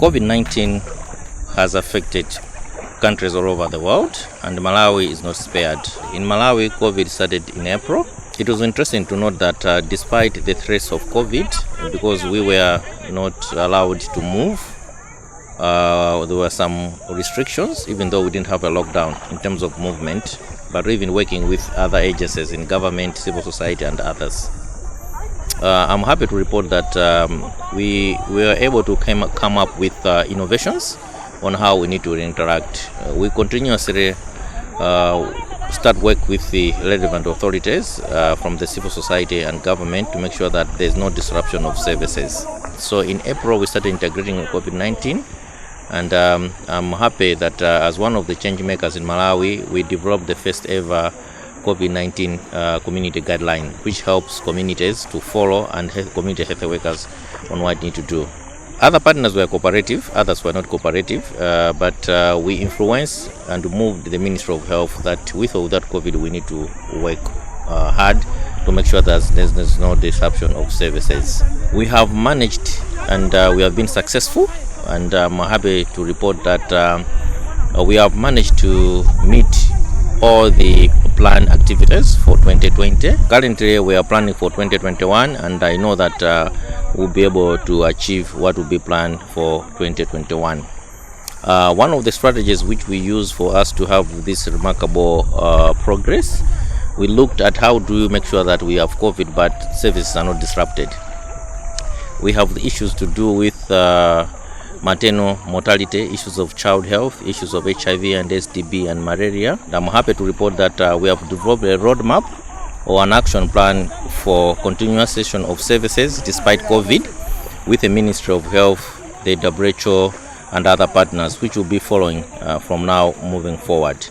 COVID-19 has affected countries all over the world, and Malawi is not spared. In Malawi, COVID started in April. It was interesting to note that despite the threats of COVID, because we were not allowed to move, there were some restrictions, even though we didn't have a lockdown in terms of movement, but we've been working with other agencies in government, civil society, and others. I'm happy to report that we were able to come up with innovations on how we need to interact. We continuously start work with the relevant authorities from the civil society and government to make sure that there's no disruption of services. So in April, we started integrating COVID-19, and I'm happy that as one of the change makers in Malawi, we developed the first ever COVID-19 community guideline, which helps communities to follow and help community health workers on what they need to do. Other partners were cooperative, others were not cooperative, but we influenced and moved the Ministry of Health that with or without COVID, we need to work hard to make sure that there's no disruption of services. We have managed and we have been successful, and I'm happy to report that we have managed to meet all the planned activities for 2020. Currently, we are planning for 2021, and I know that we'll be able to achieve what will be planned for 2021. One of the strategies which we use for us to have this remarkable progress, we looked at how do we make sure that we have COVID but services are not disrupted. We have the issues to do with maternal mortality, issues of child health, issues of HIV and STB and malaria. I'm happy to report that we have developed a roadmap or an action plan for continuation of services despite COVID with the Ministry of Health, the WHO and other partners, which will be following from now moving forward.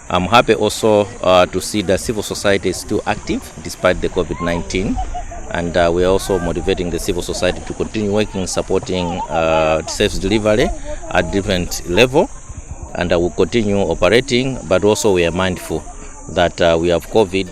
I'm happy also to see that civil society is still active despite the COVID-19. And we're also motivating the civil society to continue working, supporting service delivery at different level, and we'll continue operating. But also we are mindful that we have COVID